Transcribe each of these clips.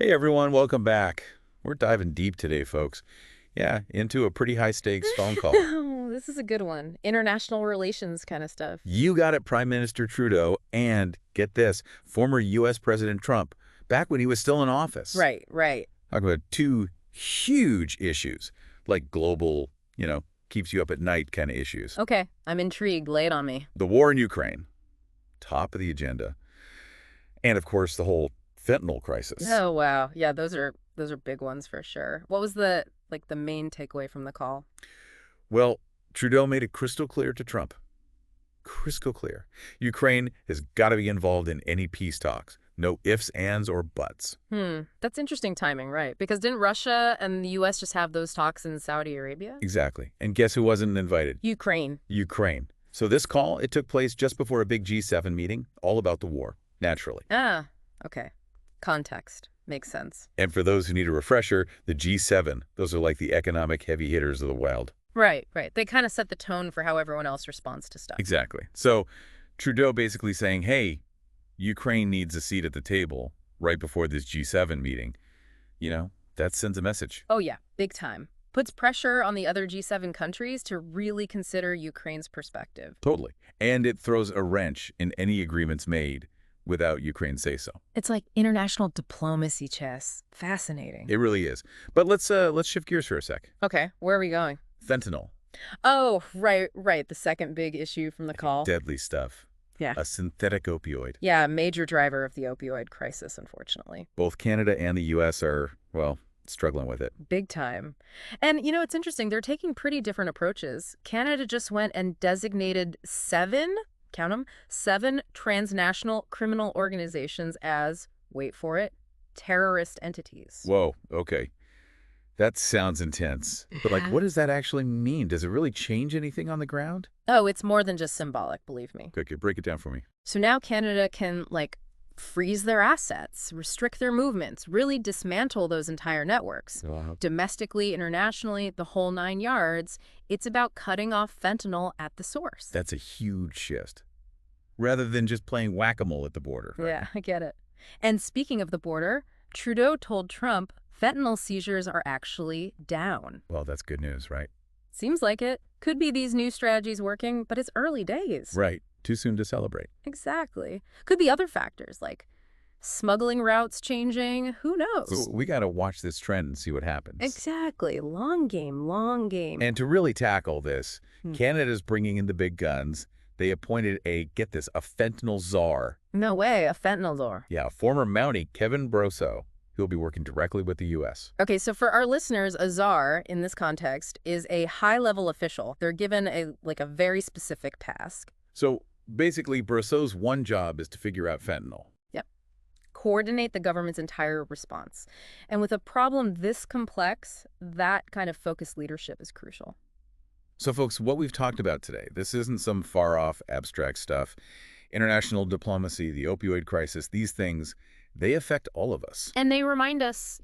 Hey everyone, welcome back. We're diving deep today, folks. Yeah, into a pretty high-stakes phone call. Oh, this is a good one. International relations kind of stuff. You got it, Prime Minister Trudeau, and get this, former U.S. President Trump, back when he was still in office. Right, right. Talking about two huge issues, like global, keeps you up at night kind of issues. Okay, I'm intrigued. Lay it on me. The war in Ukraine, top of the agenda. And, of course, the whole fentanyl crisis. Oh, wow. Yeah, those are big ones for sure. What was the main takeaway from the call? Well, Trudeau made it crystal clear to Trump. Crystal clear. Ukraine has got to be involved in any peace talks. No ifs, ands, or buts. That's interesting timing, right? Because didn't Russia and the U.S. just have those talks in Saudi Arabia? Exactly. And guess who wasn't invited? Ukraine. Ukraine. So this call, it took place just before a big G7 meeting, all about the war, naturally. Ah, okay. Context. Makes sense. And for those who need a refresher, the G7, those are like the economic heavy hitters of the world. Right, right. They kind of set the tone for how everyone else responds to stuff. Exactly. So Trudeau basically saying, hey, Ukraine needs a seat at the table right before this G7 meeting. That sends a message. Oh, yeah. Big time. Puts pressure on the other G7 countries to really consider Ukraine's perspective. Totally. And it throws a wrench in any agreements made without Ukraine say so. It's like international diplomacy chess. Fascinating. It really is. But let's shift gears for a sec. Okay, where are we going? Fentanyl. Oh, right. The second big issue from the call. Deadly stuff. Yeah. A synthetic opioid. Yeah, a major driver of the opioid crisis, unfortunately. Both Canada and the U.S. are, struggling with it. Big time. And, it's interesting. They're taking pretty different approaches. Canada just went and designated seven transnational criminal organizations as, wait for it, terrorist entities. Whoa, okay. That sounds intense. But, what does that actually mean? Does it really change anything on the ground? Oh, it's more than just symbolic, believe me. Okay, break it down for me. So now Canada can, freeze their assets, restrict their movements, really dismantle those entire networks. Wow. Domestically, internationally, the whole 9 yards. It's about cutting off fentanyl at the source. That's a huge shift. Rather than just playing whack-a-mole at the border. Yeah, I get it. And speaking of the border, Trudeau told Trump fentanyl seizures are actually down. Well, that's good news, right? Seems like it. Could be these new strategies working, but it's early days. Right. Too soon to celebrate. Exactly. Could be other factors like smuggling routes changing. Who knows? So we got to watch this trend and see what happens. Exactly. Long game, long game. And to really tackle this, Canada's bringing in the big guns. They appointed a fentanyl czar. No way, a fentanyl czar. Yeah, former Mountie Kevin Brousseau. He'll be working directly with the U.S. Okay, so for our listeners, a czar in this context is a high-level official. They're given a very specific task. So basically, Brousseau's one job is to figure out fentanyl. Yep. Coordinate the government's entire response. And with a problem this complex, that kind of focused leadership is crucial. So, folks, what we've talked about today, this isn't some far-off abstract stuff. International diplomacy, the opioid crisis, these things, they affect all of us. And they remind us,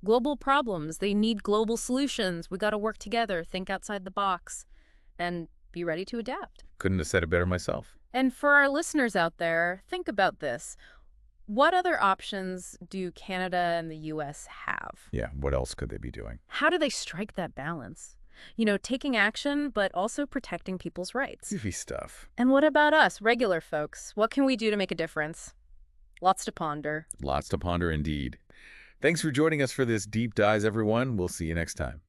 global problems, they need global solutions. We got to work together, think outside the box, and be ready to adapt. Couldn't have said it better myself. And for our listeners out there, think about this. What other options do Canada and the U.S. have? Yeah, what else could they be doing? How do they strike that balance? Taking action, but also protecting people's rights. Goofy stuff. And what about us, regular folks? What can we do to make a difference? Lots to ponder. Lots to ponder indeed. Thanks for joining us for this deep dive, everyone. We'll see you next time.